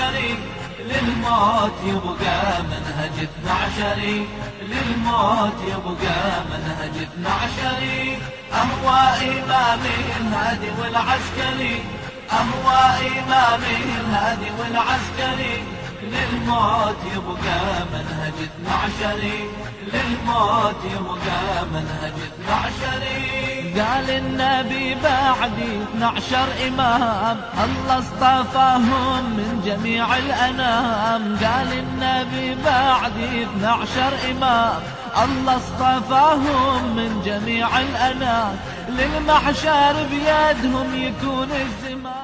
12 للموت يبقى منهج 12 للموت يبقى منهج 12 أهوى إمامي الهادي والعسكري أهوى إمامي الهادي والعسكري للموت يبقى منهج 12 للموت يبقى منهج 12 قال النبي بعدي 12 إمام الله اصطفاهم من جميع الأنام قال النبي بعدي 12 إمام الله اصطفاهم من جميع الأنام للمحشر بيدهم يكون الزمان.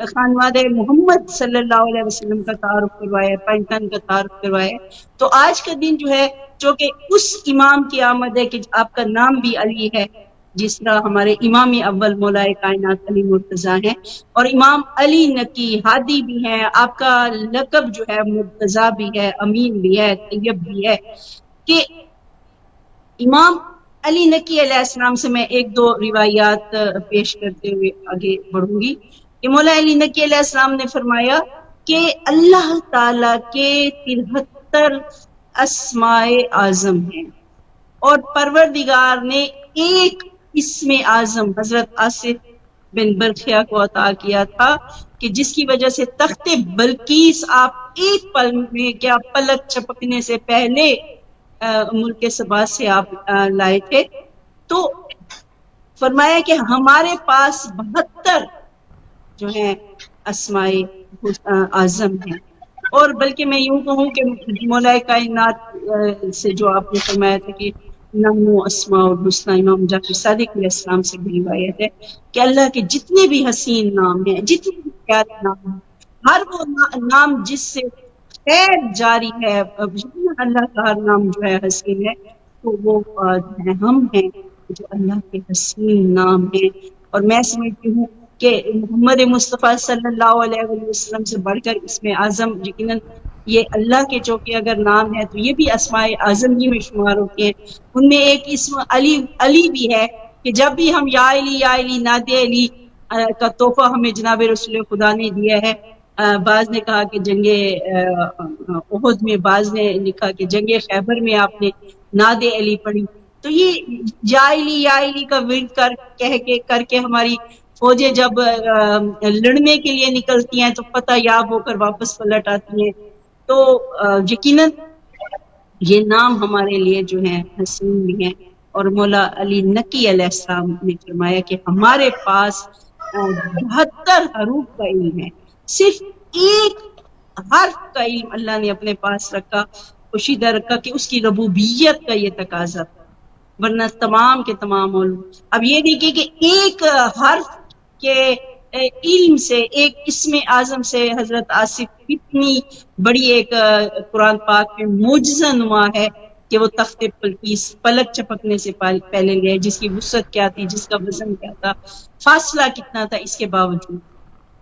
خانوادہ محمد صلی اللہ علیہ وسلم کا تعارف کروایا، پنجتن کا تعارف کروایا. تو آج کا دن جو ہے چونکہ اس امام کی آمد ہے کہ آپ کا نام بھی علی ہے، جس طرح ہمارے امام اول مولائے کائنات علی مرتضیٰ ہیں، اور امام علی نقی ہادی بھی ہیں. آپ کا لقب جو ہے مرتضیٰ بھی ہے، امین بھی ہے، طیب بھی ہے. کہ امام علی نقی علیہ السلام سے میں ایک دو روایات پیش کرتے ہوئے آگے بڑھوں گی کہ مولا علی نقی علیہ السلام نے فرمایا کہ اللہ تعالی کے 73 اسماء اعظم ہیں، اور پروردگار نے ایک اسم اعظم حضرت آصف بن برخیا کو عطا کیا تھا کہ جس کی وجہ سے تخت بلقیس آپ ایک پل میں کیا پلک چپکنے سے پہلے ملک سبا سے آپ لائے تھے. تو فرمایا کہ ہمارے پاس 72 جو ہیں اسماء اعظم ہیں، اور بلکہ میں یوں کہوں کہ مولا کائنات سے جو آپ نے فرمایا تھا کہ نمو اسماء الحسنی، امام جعفر صادق علیہ السلام سے بھی روایت ہے کہ اللہ کے جتنے بھی حسین نام ہیں، جتنے بھی پیارے نام ہیں، ہر وہ نام جس سے خیر جاری ہے، اللہ کا ہر نام جو ہے حسین ہے، تو وہ ہم ہیں جو اللہ کے حسین نام ہیں. اور میں سمجھتی ہوں کہ محمد مصطفیٰ صلی اللہ علیہ وسلم سے بڑھ کر اسم اعظم یقیناً یہ اللہ کے چونکہ اگر نام ہے تو یہ بھی اسماء اعظم ہی میں شمار ہوتے ہیں. ان میں ایک اسم علی بھی ہے کہ جب بھی ہم یا علی ناد علی کا تحفہ ہمیں جناب رسول خدا نے دیا ہے. بعض نے کہا کہ جنگ احد میں، بعض نے لکھا کہ جنگ خیبر میں آپ نے ناد علی پڑھی. تو یہ یا علی کا ورد کر کے ہماری فوجیں جب لڑنے کے لیے نکلتی ہیں تو فتح یاب ہو کر واپس پلٹ آتی ہیں. تو یقیناً یہ نام ہمارے لیے جو ہیں حسین بھی ہیں. اور مولا علی نقی علیہ السلام نے فرمایا کہ ہمارے پاس 72 حروف کا علم ہے، صرف ایک حرف کا علم اللہ نے اپنے پاس رکھا، پوشیدہ رکھا کہ اس کی ربوبیت کا یہ تقاضا تھا، ورنہ تمام کے تمام علوم. اب یہ دیکھیے کہ ایک حرف کے علم سے، ایک اسم اعظم سے حضرت آصف اتنی بڑی ایک قرآن پاک میں معجزہ نما ہے کہ وہ تخت بلقیس پلک چپکنے سے پہلے لے، جس کی وسعت کیا تھی، جس کا وزن کیا تھا، فاصلہ کتنا تھا، اس کے باوجود.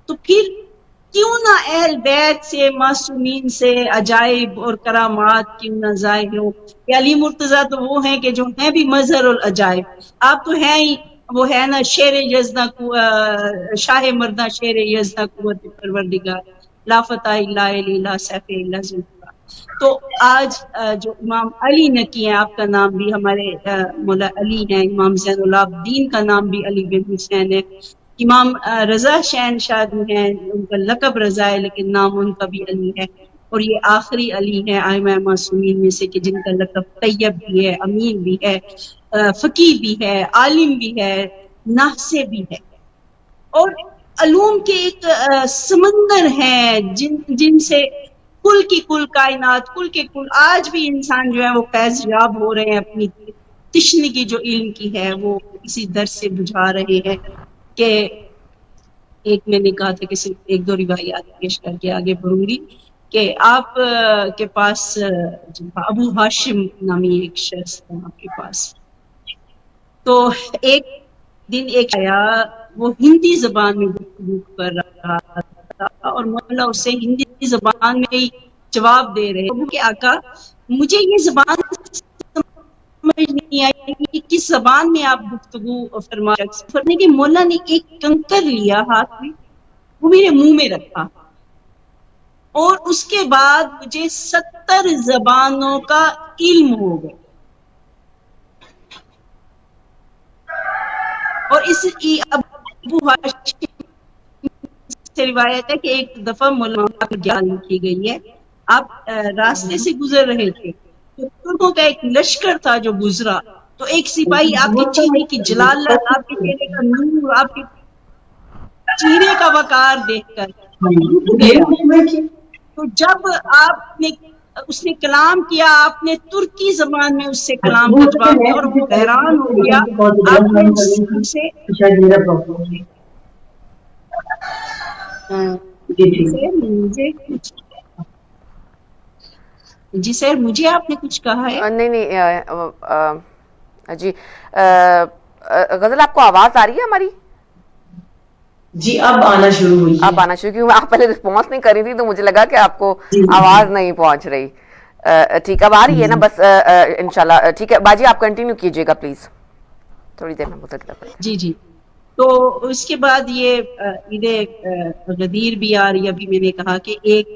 تو پھر کیوں نہ اہل بیت سے، معصومین سے عجائب اور کرامات کیوں نہ ظاہر ہوں. کہ علی مرتضیٰ تو وہ ہیں کہ جو ہیں بھی مظہر العجائب. آپ تو ہیں ہی، وہ ہے نا شیر یزداں شاہ مردہ شیر یزداں قوت پروردگار، لا فتح الا علی لا سیف الا ذوالفقار. تو آج جو امام علی نقی ہیں، آپ کا نام بھی ہمارے مولا علی ہیں، امام زین العابدین کا نام بھی علی بن حسین ہے، امام رضا شہنشاہ ہیں، ان کا لقب رضا ہے لیکن نام ان کا بھی علی ہے. اور یہ آخری علی ہے ائمہ معصومین میں سے کہ جن کا لقب طیب بھی ہے، امین بھی ہے، فقیہ بھی ہے، عالم بھی ہے، ناصح بھی ہے. اور علوم کے ایک سمندر ہیں جن سے کل کی کل کائنات، کل کے کل آج بھی انسان جو ہے وہ فیض یاب ہو رہے ہیں، اپنی تشنگی جو علم کی ہے وہ اسی درس سے بجھا رہے ہیں. کہ ایک میں نے کہا تھا کہ صرف ایک دو روایات پیش کر کے آگے بڑھوں گی کہ آپ کے پاس ابو ہاشم نامی ایک شخص تھا آپ کے پاس. تو ایک دن ایک آیا، وہ ہندی زبان میں گفتگو کر رہا تھا اور مولا اسے ہندی زبان میں ہی جواب دے رہے. ابو کے آقا مجھے یہ زبان سمجھ نہیں آئی کہ کس زبان میں آپ گفتگو فرمانے کے. مولا نے ایک کنکر لیا ہاتھ میں، وہ میرے منہ میں رکھا اور اس کے بعد مجھے 70 زبانوں کا علم ہو گیا. اور اس ابو ہاشم سے روایت ہے کہ ایک دفعہ مولانا کی گیان لکھی گئی ہے، آپ راستے سے گزر رہے تھے تو ترکوں کا ایک لشکر تھا جو گزرا، تو ایک سپاہی آپ کے چہرے کی جلالت، آپ کے چہرے کا نور، آپ کے چہرے کا وقار دیکھ کر رک گیا. تو جب اس نے کلام کیا، آپ نے ترکی زبان میں اس سے کلام کا جواب دیا اور وہ حیران ہو گیا. آپ نے جی سر مجھے کچھ جی سر مجھے آپ نے کچھ کہا ہے؟ نہیں جی غزل آپ کو آواز آ رہی ہے ہماری؟ جی اب آنا شروع ہوئی ہے. آپ آنا شروع کیوں آپ پہلے رسپانس نہیں کر رہی تھی تو مجھے لگا کہ آپ کو آواز نہیں پہنچ رہی. ٹھیک اب آ رہی ہے نا بس انشاءاللہ ٹھیک ہے. باجی آپ کنٹینیو کیجئے گا پلیز, تھوڑی دیر میں متعلق. جی تو اس کے بعد یہ عید غدیر بھی آ رہی ہے. ابھی میں نے کہا کہ ایک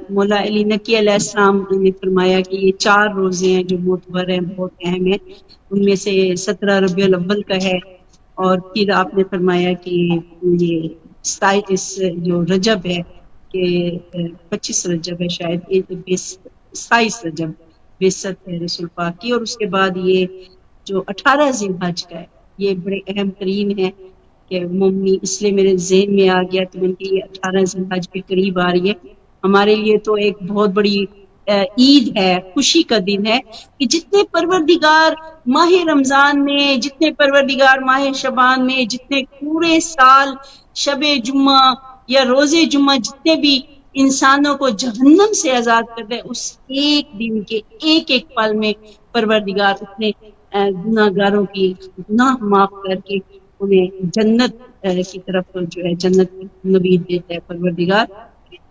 مولا علی نقی علیہ السلام نے فرمایا کہ یہ 4 روزے ہیں جو معتبر ہیں, بہت اہم ہیں. ان میں سے 17 ربیع الاول کا ہے, اور پھر آپ نے فرمایا کہ یہ 27 جو رجب ہے کہ 25 رجب ہے شاید, 27 رجب بعثت ہے رسول پاک کی, اور اس کے بعد یہ جو 18 ذی الحج کا ہے یہ بڑے اہم ترین ہے کہ ممنی اس لیے میرے ذہن میں آ گیا کہ میں کہ یہ 18 ذی الحج کے قریب آ رہی ہے. ہمارے لیے تو ایک بہت بڑی عید ہے, خوشی کا دن ہے کہ جتنے پروردگار ماہ رمضان میں, جتنے پروردگار ماہ شعبان میں, جتنے پورے سال شب جمعہ یا روز جمعہ جتنے بھی انسانوں کو جہنم سے آزاد کرتے ہیں, اس ایک دن کے ایک ایک پل میں پروردگار اپنے گناہ گاروں کی گناہ معاف کر کے انہیں جنت کی طرف جو ہے جنت کی نوید دیتا ہے پروردگار.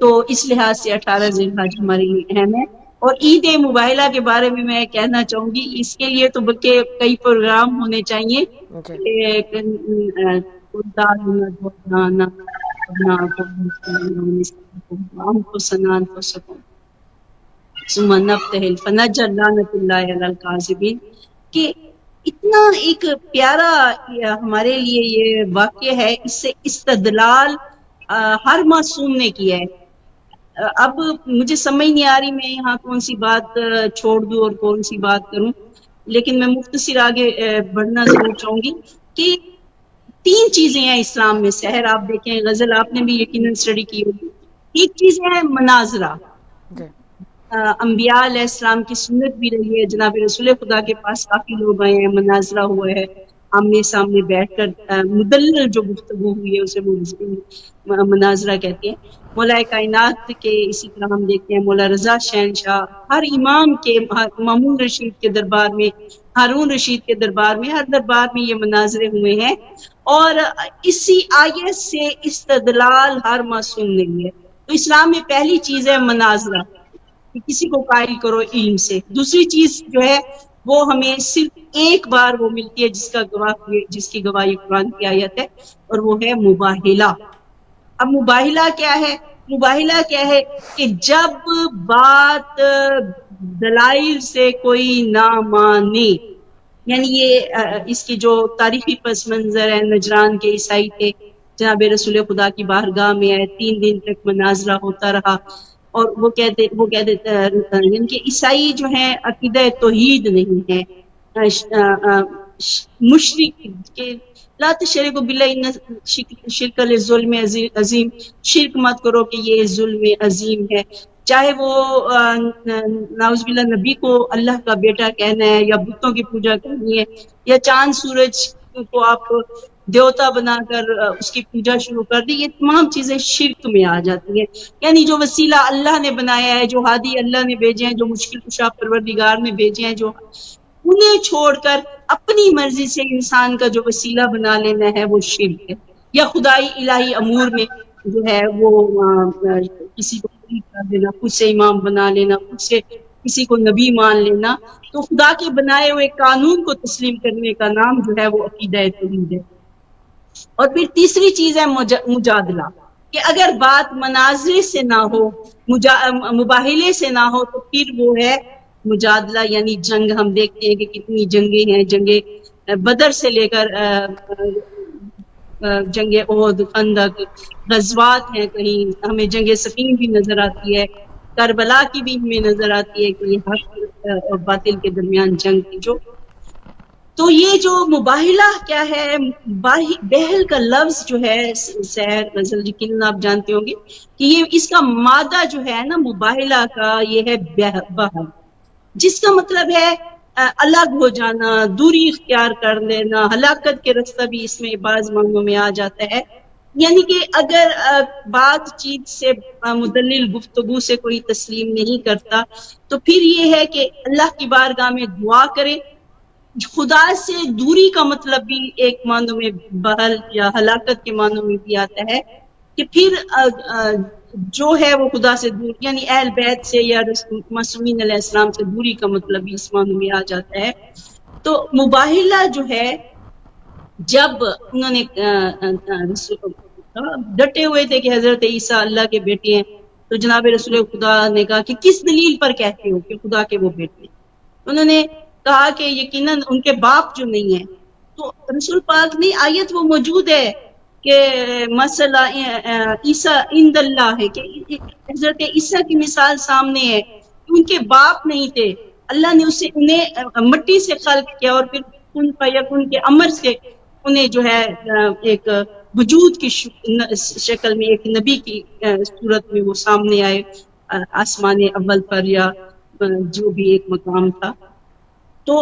تو اس لحاظ سے 18 ذی الحج ہمارے لیے اہم ہے. اور عید مباہلہ کے بارے میں کہنا چاہوں گی, اس کے لیے تو بلکہ کئی پروگرام ہونے چاہیے. کہ اتنا ایک پیارا ہمارے لیے یہ واقعہ ہے, اس سے استدلال ہر معصوم نے کیا ہے. اب مجھے سمجھ نہیں آ رہی میں یہاں کون سی بات چھوڑ دوں اور کون سی بات کروں, لیکن میں مختصر آگے بڑھنا ضرور چاہوں گی کہ 3 چیزیں ہیں اسلام میں. سحر آپ دیکھیں, غزل آپ نے بھی یقیناً اسٹڈی کی ہوگی. ایک چیز ہے مناظرہ, انبیاء علیہ السلام کی سنت بھی رہی ہے. جناب رسول خدا کے پاس کافی لوگ آئے ہیں, مناظرہ ہوا ہے, آمنے سامنے بیٹھ کر مدلل جو گفتگو ہوئی ہے اسے مناظرہ کہتے ہیں. مولا کائنات کے اسی طرح ہم دیکھتے ہیں مولا رضا شہنشاہ, ہر امام کے, مامون رشید کے دربار میں, ہارون رشید کے دربار میں, ہر دربار میں یہ مناظرے ہوئے ہیں. اور اسی آیت سے استدلال ہر معصوم نہیں ہے. تو اسلام میں پہلی چیز ہے مناظرہ, کہ کسی کو قائل کرو علم سے. دوسری چیز جو ہے وہ ہمیں صرف ایک بار وہ ملتی ہے جس کی گواہی قرآن کی آیت ہے, اور وہ ہے مباہلہ. اب مباہلہ کیا ہے؟ مباہلہ کیا ہے کہ جب بات دلائل سے کوئی نہ مانے, یعنی یہ اس کی جو تاریخی پس منظر ہے, نجران کے عیسائی تھے, جناب رسول خدا کی بارگاہ میں آئے, 3 دن تک مناظرہ ہوتا رہا, اور وہ کہتے یعنی کہ عیسائی جو ہیں عقیدہ توحید نہیں ہے, مشرک کے لا تشرکوا باللہ شرک الظلم عظیم, شرک مت کرو کہ یہ ظلم عظیم ہے. چاہے وہ نعوذ باللہ نبی کو اللہ کا بیٹا کہنا ہے, یا بتوں کی پوجا کرنی ہے, یا چاند سورج کو آپ دیوتا بنا کر اس کی پوجا شروع کر دی, یہ تمام چیزیں شرک میں آ جاتی ہیں. یعنی جو وسیلہ اللہ نے بنایا ہے, جو ہادی اللہ نے بھیجے ہیں, جو مشکل کشا پروردگار نے بھیجے ہیں, جو انہیں چھوڑ کر اپنی مرضی سے انسان کا جو وسیلہ بنا لینا ہے وہ شرک ہے. یا خدائی الہی امور میں جو ہے وہ کسی کو کر دینا, خود سے امام بنا لینا, خود سے کسی کو نبی مان لینا, تو خدا کے بنائے ہوئے قانون کو تسلیم کرنے کا نام جو ہے وہ عقیدہ توحید ہے. اور پھر تیسری چیز ہے مجادلہ, کہ اگر بات مناظرے سے نہ ہو, مباہلے سے نہ ہو, تو پھر وہ ہے مجادلہ, یعنی جنگ. ہم دیکھتے ہیں کہ کتنی جنگیں ہیں, جنگ بدر سے لے کر جنگ احد, خندق, غزوات ہیں, کہیں ہمیں جنگ صفین بھی نظر آتی ہے, کربلا کی بھی ہمیں نظر آتی ہے کہ یہ حق اور باطل کے درمیان جنگ تھی. تو یہ جو مباہلہ کیا ہے, بہل کا لفظ جو ہے سحر غزل یقیناً آپ جانتے ہوں گے کہ یہ اس کا مادہ جو ہے نا مباہلہ کا, یہ ہے بہل, جس کا مطلب ہے الگ ہو جانا, دوری اختیار کر لینا, ہلاکت کے راستہ بھی اس میں بعض معنوں میں آ جاتا ہے. یعنی کہ اگر بات چیت سے مدلل گفتگو سے کوئی تسلیم نہیں کرتا تو پھر یہ ہے کہ اللہ کی بارگاہ میں دعا کرے. خدا سے دوری کا مطلب بھی ایک معنوں میں بہل یا ہلاکت کے معنوں میں بھی آتا ہے کہ پھر جو ہے وہ خدا سے دور، یعنی اہل بیت سے یا معصومین علیہ السلام سے دوری کا مطلب بھی اس معنوں میں آ جاتا ہے. تو مباہلہ جو ہے جب انہوں نے ڈٹے ہوئے تھے کہ حضرت عیسیٰ اللہ کے بیٹے ہیں، تو جناب رسول خدا نے کہا کہ کس دلیل پر کہتے ہو کہ خدا کے وہ بیٹے ہیں؟ انہوں نے کہا کہ یقیناً ان کے باپ جو نہیں ہیں. تو رسول پاک نے آیت وہ موجود ہے کہ مسئلہ عیسیٰ عند اللہ ہے، کہ حضرت عیسیٰ کی مثال سامنے ہے، ان کے باپ نہیں تھے، اللہ نے انہیں مٹی سے خلق کیا اور پھر کن فیکن کے امر سے انہیں جو ہے ایک وجود کی شکل میں ایک نبی کی صورت میں وہ سامنے آئے آسمان اول پر یا جو بھی ایک مقام تھا. تو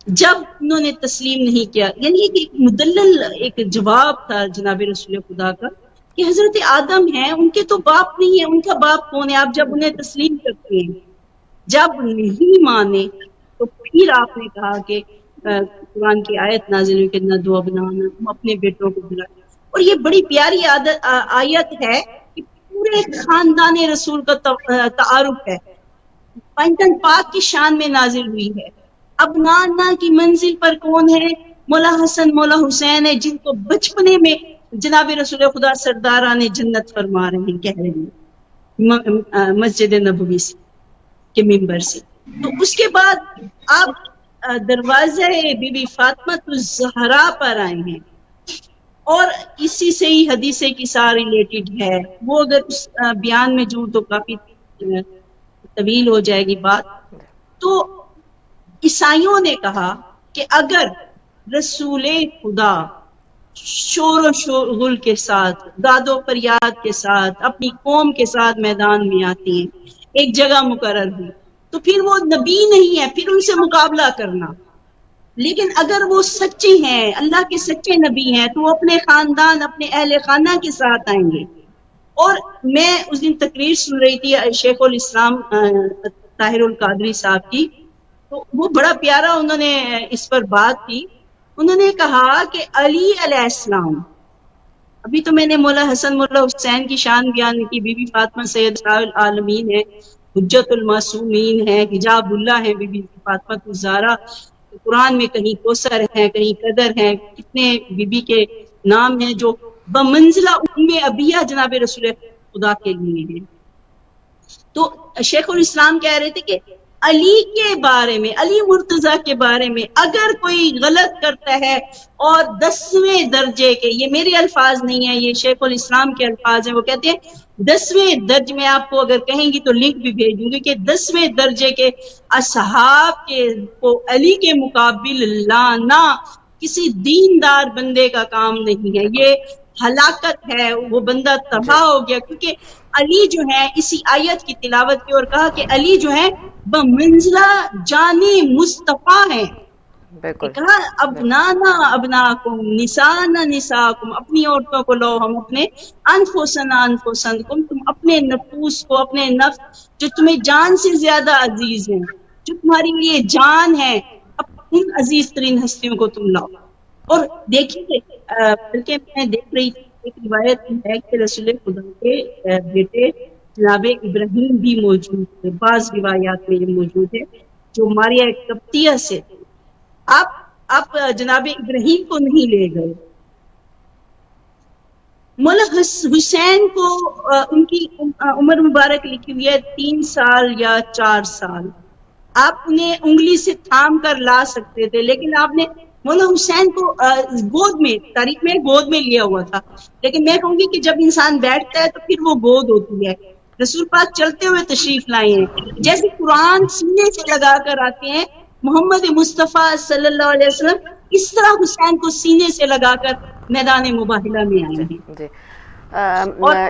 جب انہوں نے تسلیم نہیں کیا، یعنی ایک مدلل ایک جواب تھا جناب رسول خدا کا کہ حضرت آدم ہیں، ان کے تو باپ نہیں ہے، ان کا باپ کون ہے؟ آپ جب انہیں تسلیم کرتے ہیں، جب نہیں مانے تو پھر آپ نے کہا کہ قرآن کی آیت نازل ہوئی کہ نہ دو ابنانا، ہم اپنے بیٹوں کو بلائیں. اور یہ بڑی پیاری آیت ہے کہ پورے خاندان رسول کا تعارف ہے، پنجن پاک کی شان میں نازل ہوئی ہے. اب نانا کی منزل پر کون ہے؟ مولا حسن مولا حسین ہے، جن کو بچپنے میں جناب رسول خدا سرداران جنت فرما رہے ہیں، کہہ رہے ہیں مسجد نبوی سے کے ممبر سے. تو اس کے بعد آپ دروازہ بی بی فاطمہ الزہرا پر آئے ہیں، اور اسی سے ہی حدیث کی ساری ریلیٹڈ ہے. وہ اگر اس بیان میں جو تو کافی طویل ہو جائے گی بات. تو عیسائیوں نے کہا کہ اگر رسول خدا شور و شغل کے ساتھ، داد و فریاد کے ساتھ، اپنی قوم کے ساتھ میدان میں آتے ہیں، ایک جگہ مقرر ہوئی، تو پھر وہ نبی نہیں ہے، پھر ان سے مقابلہ کرنا. لیکن اگر وہ سچے ہیں، اللہ کے سچے نبی ہیں، تو وہ اپنے خاندان، اپنے اہل خانہ کے ساتھ آئیں گے. اور میں اس دن تقریر سن رہی تھی شیخ الاسلام طاہر القادری صاحب کی، تو وہ بڑا پیارا انہوں نے اس پر بات کی. انہوں نے کہا کہ علی علیہ السلام، ابھی تو میں نے مولا حسن مولا حسین کی شان بیان کی، بی بی فاطمہ سید العالمین ہے، حجت المعصومین ہے، حجاب اللہ ہے بی بی فاطمہ الزہرا، قرآن میں کہیں کوثر ہے، کہیں قدر ہے، کتنے بی بی کے نام ہیں جو بمنزلہ ام ابیہ جناب رسول خدا کے لیے ہیں. تو شیخ الاسلام کہہ رہے تھے کہ علی کے بارے میں، علی مرتضیٰ کے بارے میں اگر کوئی غلط کرتا ہے اور 10ویں درجے کے، یہ میرے الفاظ نہیں ہیں، یہ شیخ الاسلام کے الفاظ ہیں، وہ کہتے ہیں 10ویں درجے میں، آپ کو اگر کہیں گی تو لنک بھی بھیجوں گی، کہ 10ویں درجے کے اصحاب کے کو علی کے مقابل لانا کسی دیندار بندے کا کام نہیں ہے، یہ ہلاکت ہے، وہ بندہ تباہ ہو گیا. کیونکہ علی جو ہے اسی آیت کی تلاوت کی اور کہا کہ علی جو ہے بمنزلہ جان مصطفیٰ ہے. کہا ابنانا ابناکم نسانا نساکم، اپنی عورتوں کو لو، ہم اپنے انفسنا انفسکم، تم اپنے نفوس کو، اپنے نفس جو تمہیں جان سے زیادہ عزیز ہیں، جو تمہاری لیے جان ہے، ان عزیز ترین ہستیوں کو تم لاؤ. اور دیکھیے بلکہ میں دیکھ رہی تھی ایک روایت ہے کہ رسول خدا کے بیٹے جناب ابراہیم بھی موجود ہے، بعض روایات میں یہ موجود ہے، جو ماریہ قبطیہ سے. آپ جناب ابراہیم کو نہیں لے گئے. مولا حسین کو ان کی عمر مبارک لکھی ہوئی ہے 3 سال یا 4 سال. آپ انہیں انگلی سے تھام کر لا سکتے تھے، لیکن آپ نے مولا حسین کو گود میں، تاریخ میں گود میں لیا ہوا تھا. لیکن میں کہوں گی کہ جب انسان بیٹھتا ہے تو پھر وہ گود ہوتی ہے. رسول پاک چلتے ہوئے تشریف لائے ہیں، جیسے قرآن سینے سے لگا کر آتے ہیں محمد مصطفیٰ صلی اللہ علیہ وسلم، اس طرح حسین کو سینے سے لگا کر میدان مباہلہ میں آئے ہیں.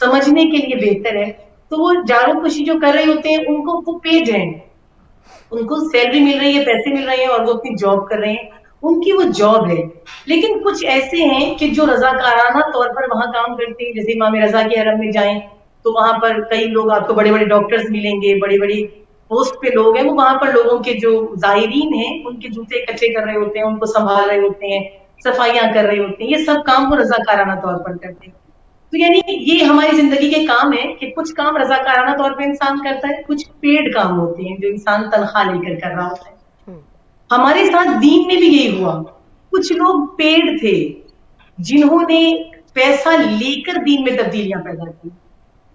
سمجھنے کے لیے بہتر ہے. تو وہ جارو کشی جو کر رہے ہوتے ہیں ان کو وہ پیڈ ہیں, ان کو سیلری مل رہی ہے, پیسے مل رہے ہیں اور وہ اپنی جاب کر رہے ہیں, ان کی وہ جاب ہے. لیکن کچھ ایسے ہیں کہ جو رضاکارانہ طور پر وہاں کام کرتے ہیں, جیسے امام رضا کے حرم میں جائیں تو وہاں پر کئی لوگ آپ کو بڑے بڑے ڈاکٹرز ملیں گے, بڑی بڑی پوسٹ پہ لوگ ہیں, وہ وہاں پر لوگوں کے جو زائرین ہیں ان کے جوتے اکٹھے کر رہے ہوتے ہیں, ان کو سنبھال رہے ہوتے ہیں, صفائیاں کر رہے ہوتے ہیں. یہ سب کام وہ رضاکارانہ طور پر کرتے ہیں. تو یعنی یہ ہماری زندگی کے کام ہے کہ کچھ کام رضاکارانہ طور پہ انسان کرتا ہے, کچھ پیڈ کام ہوتے ہیں جو انسان تنخواہ لے کر رہا ہوتا ہے. ہمارے ساتھ دین میں بھی یہی ہوا. کچھ لوگ پیڈ تھے جنہوں نے پیسہ لے کر دین میں تبدیلیاں پیدا کی,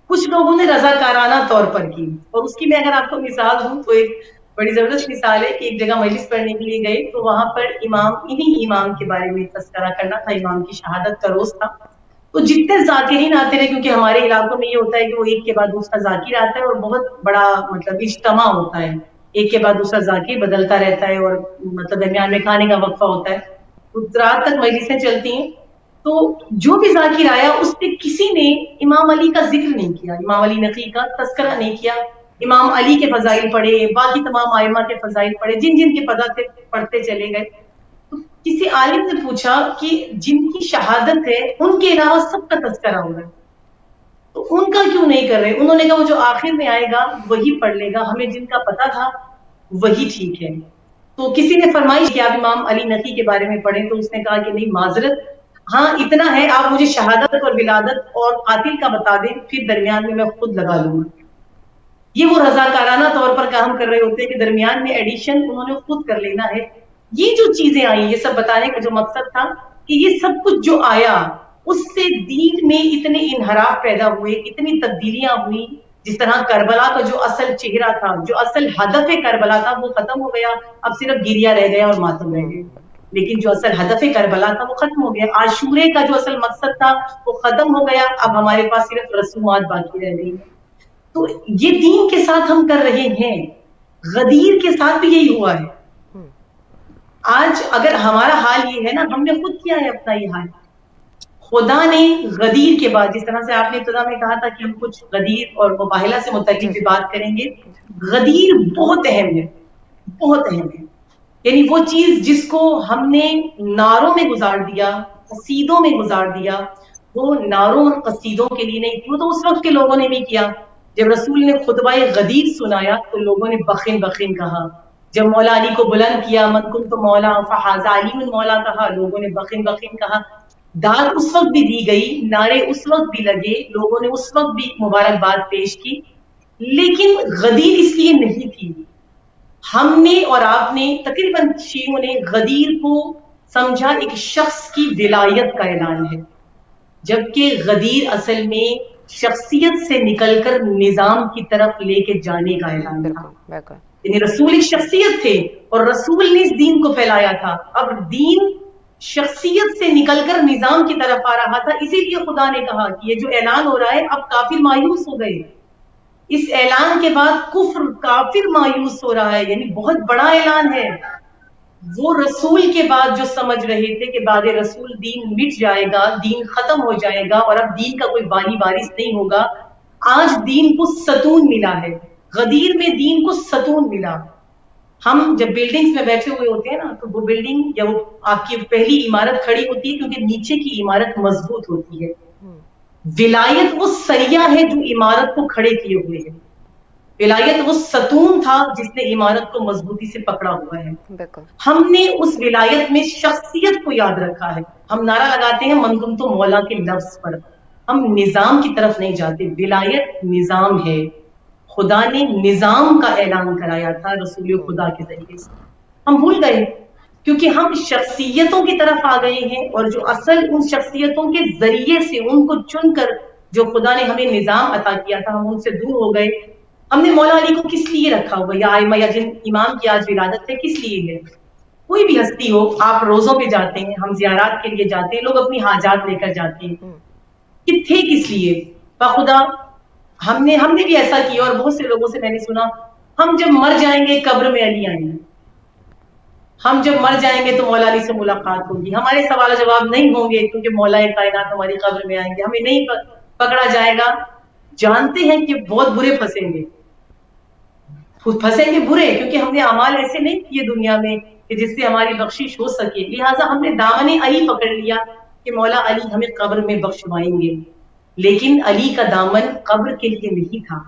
کچھ لوگوں نے رضاکارانہ طور پر کی. اور اس کی میں اگر آپ کو مثال دوں تو ایک بڑی زبردست مثال ہے کہ ایک جگہ مجلس پڑھنے کے لیے گئے تو وہاں پر انہی امام کے بارے میں تذکرہ کرنا تھا. امام کی شہادت کا روز تھا. تو جتنے ذاکرین آتے رہے, کیونکہ ہمارے علاقوں میں یہ ہوتا ہے کہ وہ ایک کے بعد دوسرا ذاکر آتا ہے اور بہت بڑا مطلب اجتماع ہوتا ہے, ایک کے بعد دوسرا ذاکر بدلتا رہتا ہے اور مطلب درمیان میں کھانے کا وقفہ ہوتا ہے, تو رات تک مجلسیں چلتی ہیں. تو جو بھی ذاکر آیا اس پہ کسی نے امام علی کا ذکر نہیں کیا, امام علی نقی کا تذکرہ نہیں کیا. امام علی کے فضائل پڑھے, باقی تمام ائمہ کے فضائل پڑھے, جن جن کے پتہ سے پڑھتے چلے گئے. تو کسی عالم نے پوچھا کہ جن کی شہادت ہے ان کے علاوہ سب کا تذکرہ ہو رہا ہے, تو ان کا کیوں نہیں کر رہے؟ انہوں نے کہا وہ جو آخر میں آئے گا وہی پڑھ لے گا, ہمیں جن کا پتہ تھا وہی ٹھیک ہے. تو کسی نے فرمائش کہ آپ امام علی نقی کے بارے میں پڑھیں, تو اس نے کہا کہ نہیں معذرت, ہاں اتنا ہے آپ مجھے شہادت اور ولادت اور قاتل کا بتا دیں, پھر درمیان میں خود لگا لوں گا. یہ وہ رضاکارانہ طور پر کام کر رہے ہوتے ہیں کہ درمیان میں ایڈیشن انہوں نے خود کر لینا ہے. یہ جو چیزیں آئی, یہ سب بتانے کا جو مقصد تھا کہ یہ سب کچھ جو آیا اس سے دین میں اتنے انحراف پیدا ہوئے, اتنی تبدیلیاں ہوئی. جس طرح کربلا کا جو اصل چہرہ تھا, جو اصل ہدف کربلا تھا وہ ختم ہو گیا, اب صرف گریا رہ گیا اور ماتم رہ گئے. لیکن جو اصل ہدف کربلا تھا وہ ختم ہو گیا. عاشورے کا جو اصل مقصد تھا وہ ختم ہو گیا, اب ہمارے پاس صرف رسومات باقی رہ گئی. تو یہ دین کے ساتھ ہم کر رہے ہیں, غدیر کے ساتھ بھی یہی ہوا ہے. آج اگر ہمارا حال یہ ہے نا, ہم نے خود کیا ہے اپنا یہ حال. خدا نے غدیر کے بعد, جس طرح سے آپ نے ابتدا میں کہا تھا کہ ہم کچھ غدیر اور مباہلہ سے متعلق بھی بات کریں گے, غدیر بہت اہم ہے, بہت اہم ہے. یعنی وہ چیز جس کو ہم نے نعروں میں گزار دیا, قصیدوں میں گزار دیا, وہ نعروں اور قصیدوں کے لیے نہیں تھی, وہ تو اس وقت کے لوگوں نے بھی کیا. جب رسول نے خطبہ غدیر سنایا تو لوگوں نے بخن بخن کہا. جب مولا علی کو بلند کیا, من کنت مولا فحاذ علی من مولا کہا, لوگوں نے بخن بخن کہا. داد اس وقت بھی دی گئی, نعرے اس وقت بھی لگے, لوگوں نے اس وقت بھی مبارکباد پیش کی. لیکن غدیر اس لیے نہیں تھی. ہم نے اور آپ نے تقریباً شیعوں نے غدیر کو سمجھا ایک شخص کی ولایت کا اعلان ہے, جبکہ غدیر اصل میں شخصیت سے نکل کر نظام کی طرف لے کے جانے کا اعلان تھا. یعنی رسول ایک شخصیت تھے اور رسول نے اس دین کو پھیلایا تھا. اب دین شخصیت سے نکل کر نظام کی طرف آ رہا تھا. اسی لیے خدا نے کہا کہ یہ جو اعلان ہو رہا ہے, اب کافر مایوس ہو گئے. اس اعلان کے بعد کفر کافر مایوس ہو رہا ہے, یعنی بہت بڑا اعلان ہے. وہ رسول کے بعد جو سمجھ رہے تھے کہ بعد رسول دین مٹ جائے گا, دین ختم ہو جائے گا اور اب دین کا کوئی بانی وارث نہیں ہوگا, آج دین کو ستون ملا ہے. غدیر میں دین کو ستون ملا. ہم جب بلڈنگز میں بیٹھے ہوئے ہوتے ہیں نا, تو وہ بلڈنگ یا وہ آپ کی پہلی عمارت کھڑی ہوتی ہے کیونکہ نیچے کی عمارت مضبوط ہوتی ہے. ولایت وہ سریہ ہے جو عمارت کو کھڑے کیے ہوئے ہے. ولایت وہ ستون تھا جس نے عمارت کو مضبوطی سے پکڑا ہوا ہے. ہم نے اس ولایت میں شخصیت کو یاد رکھا ہے. ہم نعرہ لگاتے ہیں من تم تو مولا کے لفظ پر, ہم نظام کی طرف نہیں جاتے. ولایت نظام ہے. خدا نے نظام کا اعلان کرایا تھا رسول خدا کے ذریعے سے. ہم بھول گئے کیونکہ ہم شخصیتوں کی طرف آ گئے ہیں, اور جو اصل ان شخصیتوں کے ذریعے سے ان کو چن کر جو خدا نے ہمیں نظام عطا کیا تھا, ہم ان سے دور ہو گئے. ہم نے مولا علی کو کس لیے رکھا ہوا, یا ائمہ یا جن امام کی آج ولادت ہے کس لیے ہے؟ کوئی بھی ہستی ہو, آپ روزوں پہ جاتے ہیں, ہم زیارات کے لیے جاتے ہیں, لوگ اپنی حاجات لے کر جاتے ہیں, کہ تھے کس لیے؟ بخدا ہم نے بھی ایسا کیا, اور بہت سے لوگوں سے میں نے سنا ہم جب مر جائیں گے قبر میں علی آئیں گے, ہم جب مر جائیں گے تو مولا علی سے ملاقات ہوگی, ہمارے سوال و جواب نہیں ہوں گے کیونکہ مولا کائنات ہماری قبر میں آئیں گے, ہمیں نہیں پکڑا جائے گا. جانتے ہیں کہ بہت برے پھنسیں گے برے, کیونکہ ہم نے اعمال ایسے نہیں کیے دنیا میں کہ جس سے ہماری بخشش ہو سکے. لہٰذا ہم نے دامن علی پکڑ لیا کہ مولا علی ہمیں قبر میں بخشوائیں گے. لیکن علی کا دامن قبر کے لیے نہیں تھا.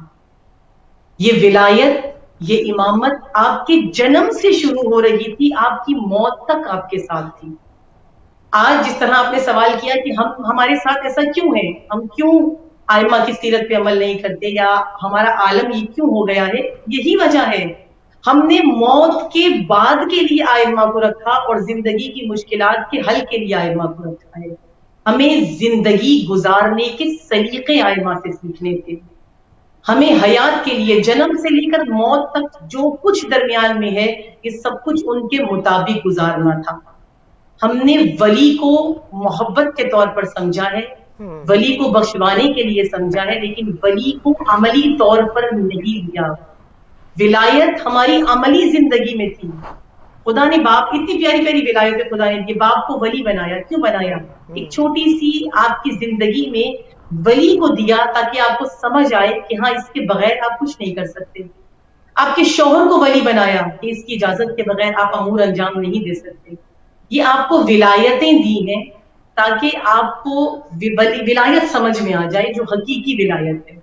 یہ ولایت, یہ امامت آپ کے جنم سے شروع ہو رہی تھی, آپ کی موت تک آپ کے ساتھ تھی. آج جس طرح آپ نے سوال کیا کہ ہمارے ساتھ ایسا کیوں ہے, ہم کیوں آئمہ کی سیرت پہ عمل نہیں کرتے, یا ہمارا عالم یہ کیوں ہو گیا ہے, یہی وجہ ہے. ہم نے موت کے بعد کے لیے آئمہ کو رکھا اور زندگی کی مشکلات کے حل کے لیے آئمہ کو رکھا ہے. ہمیں زندگی گزارنے کے سلیقے آئمہ سے سیکھنے تھے. ہمیں حیات کے لیے جنم سے لے کر موت تک جو کچھ درمیان میں ہے, یہ سب کچھ ان کے مطابق گزارنا تھا. ہم نے ولی کو محبت کے طور پر سمجھا ہے, ولی کو بخشوانے کے لیے سمجھا ہے, لیکن ولی کو عملی طور پر نہیں لیا. ولایت ہماری عملی زندگی میں تھی. خدا نے باپ, اتنی پیاری پیاری ولایت خدا نے دی, باپ کو ولی بنایا. کیوں بنایا؟ ایک چھوٹی سی آپ کی زندگی میں ولی کو دیا تاکہ آپ کو سمجھ آئے کہ ہاں اس کے بغیر آپ کچھ نہیں کر سکتے. آپ کے شوہر کو ولی بنایا کہ اس کی اجازت کے بغیر آپ امور انجام نہیں دے سکتے. یہ آپ کو ولایتیں دی ہیں تاکہ آپ کو ولایت سمجھ میں آ جائے, جو حقیقی ولایت ہے.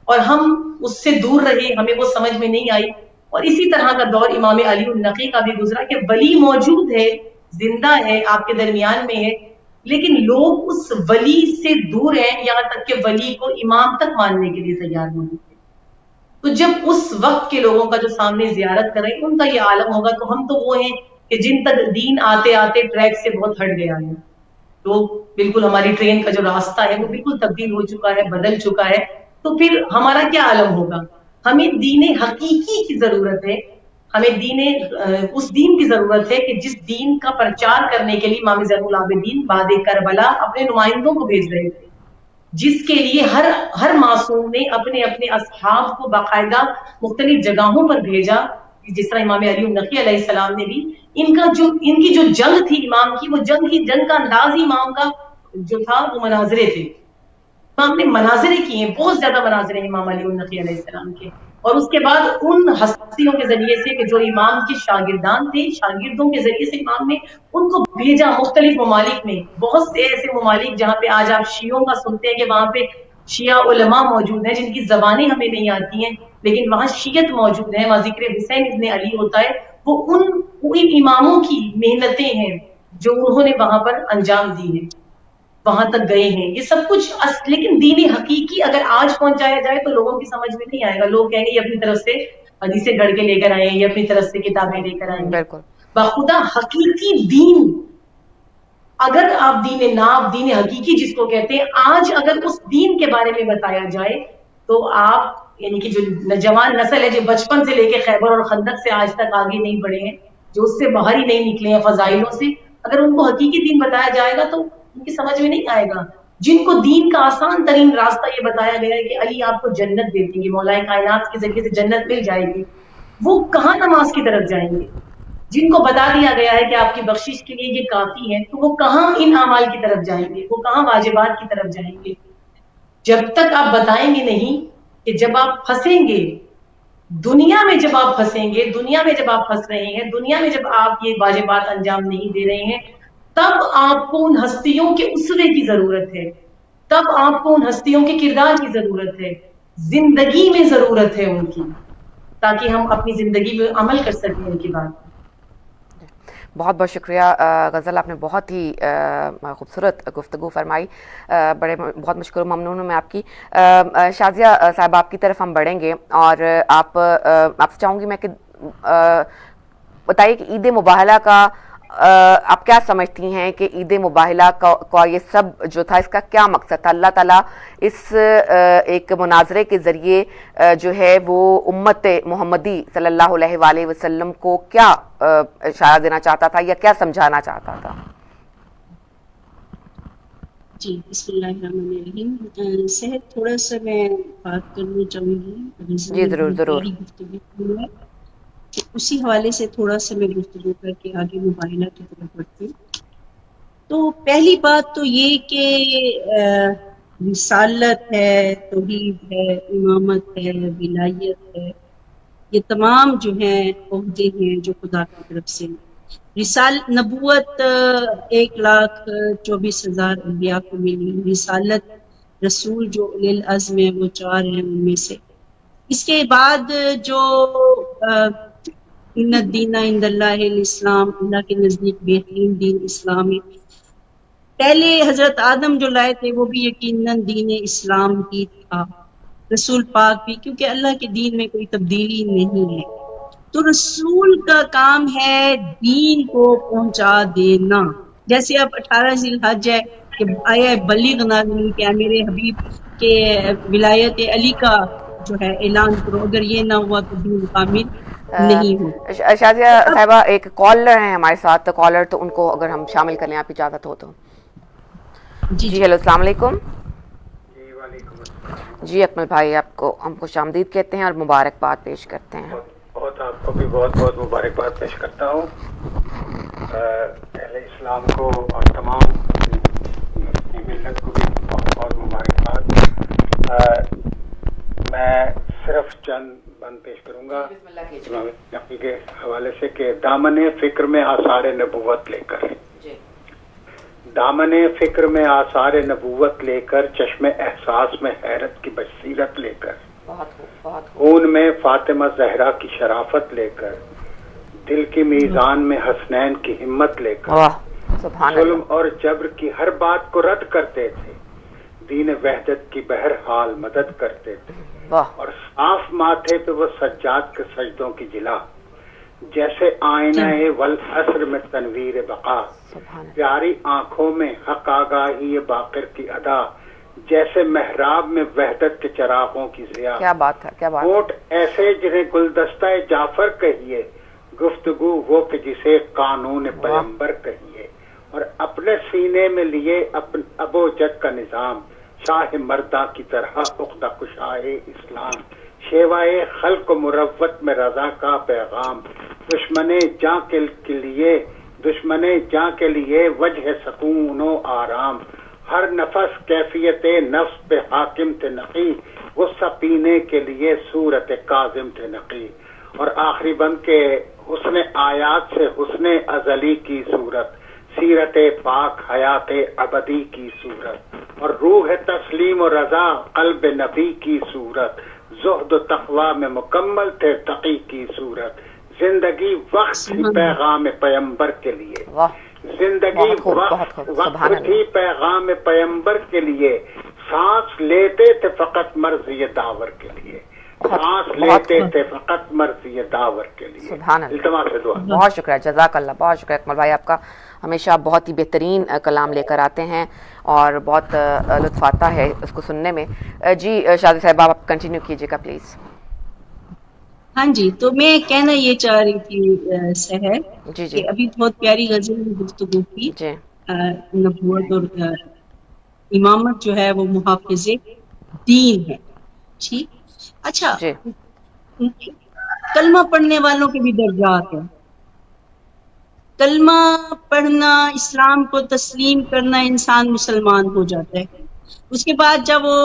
اور ہم اس سے دور رہے, ہمیں وہ سمجھ میں نہیں آئی. اور اسی طرح کا دور امام علی النقی کا بھی گزرا کہ ولی موجود ہے, زندہ ہے, آپ کے درمیان میں ہے, لیکن لوگ اس ولی سے دور ہیں, یہاں تک کہ ولی کو امام تک ماننے کے لیے تیار نہیں ہے. تو جب اس وقت کے لوگوں کا جو سامنے زیارت کریں, ان کا یہ عالم ہوگا, تو ہم تو وہ ہیں کہ جن تک دین آتے آتے ٹریک سے بہت ہٹ گیا ہے. تو بالکل ہماری ٹرین کا جو راستہ ہے وہ بالکل تبدیل ہو چکا ہے, بدل چکا ہے. تو پھر ہمارا کیا عالم ہوگا؟ ہمیں دین حقیقی کی ضرورت ہے. ہمیں اس دین کی ضرورت ہے کہ جس دین کا پرچار کرنے کے لیے امام زین العابدین بعد کربلا اپنے نمائندوں کو بھیج رہے تھے, جس کے لیے ہر معصوم نے اپنے اپنے اصحاب کو باقاعدہ مختلف جگہوں پر بھیجا. جس طرح امام علی النقی علیہ السلام نے بھی ان کی جو جنگ تھی امام کی, وہ جنگ کا انداز ہی امام کا جو تھا وہ مناظرے تھے. امام نے مناظرے کیے ہیں, بہت زیادہ مناظرے ہیں امام علی النقی علیہ السلام کے. اور اس کے بعد ان ہستیوں کے ذریعے سے کہ جو امام کے شاگردان تھے, شاگردوں کے ذریعے سے امام نے ان کو بھیجا مختلف ممالک میں. بہت سے ایسے ممالک جہاں پہ آج آپ شیعوں کا سنتے ہیں کہ وہاں پہ شیعہ علماء موجود ہیں جن کی زبانیں ہمیں نہیں آتی ہیں, لیکن وہاں شیعت موجود ہے, وہاں ذکر حسین ابن علی ہوتا ہے. وہ ان اماموں کی محنتیں ہیں جو انہوں نے وہاں پر انجام دی ہیں, وہاں تک گئے ہیں. یہ سب کچھ لیکن دین حقیقی اگر آج پہنچایا جائے تو لوگوں کی سمجھ میں نہیں آئے گا. لوگ کہیں گے یہ اپنی طرف سے حدیثیں گڑھ کے لے کر آئے, یہ اپنی طرف سے کتابیں لے کر آئے. بالکل بخدا حقیقی دین, اگر آپ دین حقیقی جس کو کہتے ہیں, آج اگر اس دین کے بارے میں بتایا جائے تو آپ یعنی کہ جو نوجوان نسل ہے جو بچپن سے لے کے خیبر اور خندق سے آج تک آگے نہیں بڑھے ہیں, جو اس سے باہر ہی نہیں نکلے ہیں فضائلوں سے, اگر ان کو حقیقی دین بتایا جائے گا تو ان کی سمجھ میں نہیں آئے گا. جن کو دین کا آسان ترین راستہ یہ بتایا گیا ہے کہ علی آپ کو جنت دے دیں گے, مولا کائنات کے ذریعے سے جنت مل جائے گی, وہ کہاں نماز کی طرف جائیں گے؟ جن کو بتا دیا گیا ہے کہ آپ کی بخشش کے لیے یہ کافی ہے, تو وہ کہاں ان اعمال کی طرف جائیں گے, وہ کہاں واجبات کی طرف جائیں گے؟ جب تک آپ بتائیں گے نہیں کہ جب آپ پھنسیں گے دنیا میں, جب آپ پھنسیں گے دنیا میں, جب آپ پھنس رہے ہیں دنیا میں, جب آپ یہ واجبات انجام نہیں دے رہے ہیں, تب آپ کو ان ہستیوں کے اسوے کی ضرورت ہے, تب آپ کو ان ہستیوں کے کردار کی ضرورت ہے, زندگی میں ضرورت ہے ان کی, تاکہ ہم اپنی زندگی میں عمل کر سکیں ان کی بات. بہت بہت شکریہ غزل, آپ نے بہت ہی خوبصورت گفتگو فرمائی, بہت مشکور ممنون ہوں میں آپ کی. شازیہ صاحب آپ کی طرف ہم بڑھیں گے اور آپ سے چاہوں گی میں کہ بتائیے کہ عید مباہلہ کا آپ کیا سمجھتی ہیں کہ عید مباہلہ کا یہ سب جو تھا اس کا کیا مقصد تھا؟ اللہ تعالیٰ اس ایک مناظرے کے ذریعے جو ہے وہ امت محمدی صلی اللہ علیہ وآلہ وسلم کو کیا اشارہ دینا چاہتا تھا یا کیا سمجھانا چاہتا تھا؟ جی بسم اللہ الرحمن الرحیم. صحت تھوڑا سا میں بات کرنا چاہوں گی. جی ضرور. اسی حوالے سے تھوڑا سا میں گفتگو کر کے آگے مباہلہ کی طرف بڑھتی ہوں. تو پہلی بات تو یہ کہ رسالت ہے، توحید ہے، امامت ہے، ولایت ہے، یہ تمام جو ہیں عہدے ہیں جو خدا کی طرف سے ہیں۔ نبوت 1,24,000 انبیاء کو ملی، رسالت رسول جو اولی العزم ہیں وہ 4 ہیں ان میں سے۔ اس کے بعد جو ان الدین عند اللہ الاسلام، اللہ کے نزدیک بہترین دین اسلام ہے۔ پہلے حضرت آدم جو لائے تھے وہ بھی یقیناً دین اسلام ہی تھا، رسول پاک بھی، کیونکہ اللہ کے دین میں کوئی تبدیلی نہیں ہے۔ تو رسول کا کام ہے دین کو پہنچا دینا، جیسے اب 18 ذی الحج ہے کہ آیا بلیغنا عنی کہ میرے حبیب کے ولایت علی کا جو ہے اعلان کرو، اگر یہ نہ ہوا تو دین کامل نہیں ہو۔ شازیہ صاحبہ ایک کالر ہیں ہمارے ساتھ، کالر تو ان کو اگر ہم شامل کر لیں آپ اجازت ہو تو۔ جی جی ہیلو، السلام علیکم۔ جی وعلیکم السلام۔ جی اکمل بھائی، آپ کو ہم خوش آمدید کہتے ہیں اور مبارکباد پیش کرتے ہیں۔ بہت آپ کو بھی بہت بہت مبارکباد پیش کرتا ہوں، اہل اسلام کو اور تمام ملت کو بھی بہت بہت مبارکباد۔ میں صرف چند بند پیش کروں گا امام نقی کے حوالے سے کہ دامن فکر میں آثار نبوت لے کر، دامن فکر میں آثار نبوت لے کر، چشم احساس میں حیرت کی بصیرت لے کر، خون میں فاطمہ زہرا کی شرافت لے کر، دل کی میزان میں حسنین کی ہمت لے کر، ظلم اور جبر کی ہر بات کو رد کرتے تھے، دین وحدت کی بہرحال مدد کرتے تھے، اور صاف ماتھے پہ وہ سجاد کے سجدوں کی جلا، جیسے آئینہ والعصر میں تنویر بقا، پیاری آنکھوں میں حق آگاہی باقر کی ادا، جیسے محراب میں وحدت کے چراغوں کی ضیا۔ کیا بات ہے، کیا بات ہے۔ ہوٹ ایسے جنہیں گلدستہ جعفر کہیے، گفتگو وہ کہ جسے قانون پیغمبر کہیے، اور اپنے سینے میں لیے ابو جد کا نظام، شاہ مردہ کی طرح عقدہ کشائے اسلام، شیوائے خلق و مروت میں رضا کا پیغام، دشمن جاں کے لیے وجہ سکون و آرام، ہر نفس کیفیت نفس پہ حاکم تھے نقی، غصہ پینے کے لیے صورت کاظم تھے نقی، اور آخری بند کے حسن آیات سے حسن ازلی کی صورت، سیرت پاک حیات ابدی کی صورت، اور روح تسلیم و رضا قلب نبی کی صورت، زہد و تقوی میں مکمل تھے تقی کی صورت، زندگی وقت تھی پیغام پیغمبر کے لیے، زندگی وقت تھی پیغام پیغمبر کے لیے، سانس لیتے تھے فقط مرضی داور کے لیے، سانس لیتے تھے فقط مرضی داور کے لیے۔ سبحان اللہ، التماس سے دعا۔ بہت شکریہ، جزاک اللہ، بہت شکریہ اکمل بھائی آپ کا، ہمیشہ آپ بہت ہی بہترین کلام لے کر آتے ہیں اور بہت لطف آتا ہے اس کو سننے میں۔ جی شازیہ صاحبہ آپ کنٹینیو کیجیے گا پلیز۔ ہاں جی، تو میں کہنا یہ چاہ رہی تھی سحر جی جی کہ ابھی بہت پیاری غزل میں گفتگو کی، جی نبوت اور امامت جو ہے وہ محافظ دین ہے، ٹھیک۔ اچھا، جی کلمہ پڑھنے والوں کے بھی درجات ہیں، کلمہ پڑھنا، اسلام کو تسلیم کرنا، انسان مسلمان ہو جاتا ہے۔ اس کے بعد جب وہ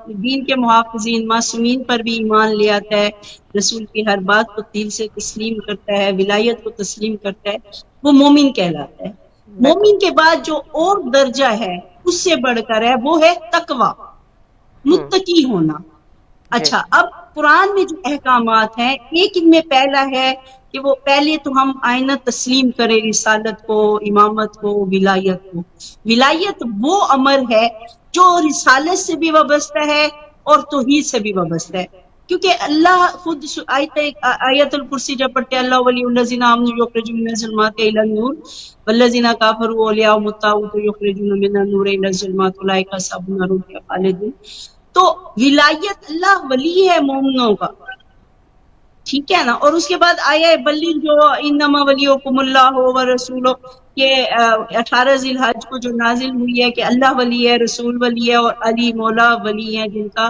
دین کے محافظین معصومین پر بھی ایمان لے آتا ہے، رسول کی ہر بات کو دل سے تسلیم کرتا ہے، ولایت کو تسلیم کرتا ہے، وہ مومن کہلاتا ہے۔ مومن کے بعد جو اور درجہ ہے اس سے بڑھ کر ہے وہ ہے تقوی، متقی ہونا۔ اچھا، اب قرآن میں جو احکامات ہیں، ایک ان میں پہلا ہے کہ وہ پہلے تو ہم آئینہ تسلیم کریں رسالت کو، امامت کو، ولایت کو۔ ولایت وہ امر ہے جو رسالت سے بھی وابستہ ہے اور توحید سے بھی وابستہ ہے، کیونکہ اللہ خود آیت الکرسی جب پڑھتے ہیں، اللہ ولی الذین آمنوا یخرجون من الظلمات الی النور والذین کفروا اولیاءهم الطاغوت یخرجون من النور الی الظلمات اولئک اصحاب النار هم فیہا خالدون۔ تو ولایت اللہ ولی ہے مومنوں کا، ٹھیک ہے نا۔ اور اس کے بعد آیا بلی جو انما ولیکم اللہ ورسولہ، یہ 18 ذی الحج کو جو نازل ہوئی ہے کہ اللہ ولی ہے، رسول ولی ہے، اور علی مولا ولی ہے جن کا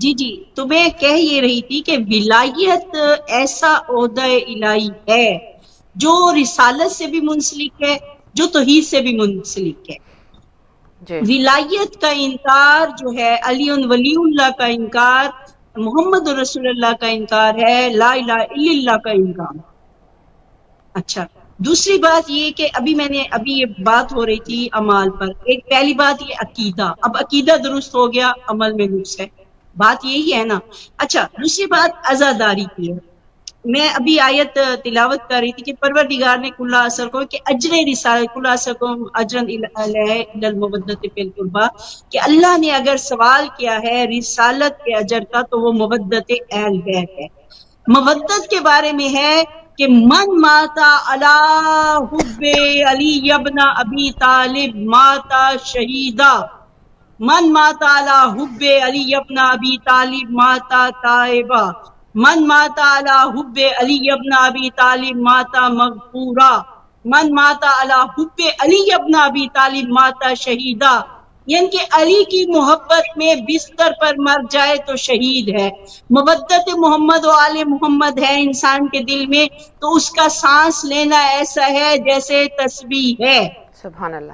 جی تو میں کہہ یہ رہی تھی کہ ولایت ایسا عہدہ الہی ہے جو رسالت سے بھی منسلک ہے، جو توحید سے بھی منسلک ہے. ولایت کا انکار جو ہے، علی ولی اللہ کا انکار، محمد رسول اللہ کا انکار ہے، لا الہ الا اللہ کا انکار. اچھا، دوسری بات یہ کہ ابھی یہ بات ہو رہی تھی عمال پر. ایک پہلی بات یہ عقیدہ، اب عقیدہ درست ہو گیا، عمل میں نقص ہے، بات یہی ہے نا. اچھا، دوسری بات عزاداری کی ہے. میں ابھی آیت تلاوت کر رہی تھی کہ پروردگار نے کل اثر کو کہ اجر رسالت کل اثر کو اجرن علیہ المودت فی القربہ، کہ اللہ نے اگر سوال کیا ہے رسالت کے اجر کا تو وہ مودت اہل بیت ہے. مودت کے بارے میں ہے کہ من ماتا علی حب علی ابن ابی طالب ماتا شہیدا، من ماتا علی حب علی ابن ابی طالب ماتا تائبہ، من ماتا علی حب علی ابن ابی طالب ماتا مغفورا، من ماتا علی حب علی ابن ابی طالب ماتا شہیدا. یعنی کہ علی کی محبت میں بستر پر مر جائے تو شہید ہے. مودت محمد و آل محمد ہے انسان کے دل میں تو اس کا سانس لینا ایسا ہے جیسے تسبیح ہے. سبحان اللہ.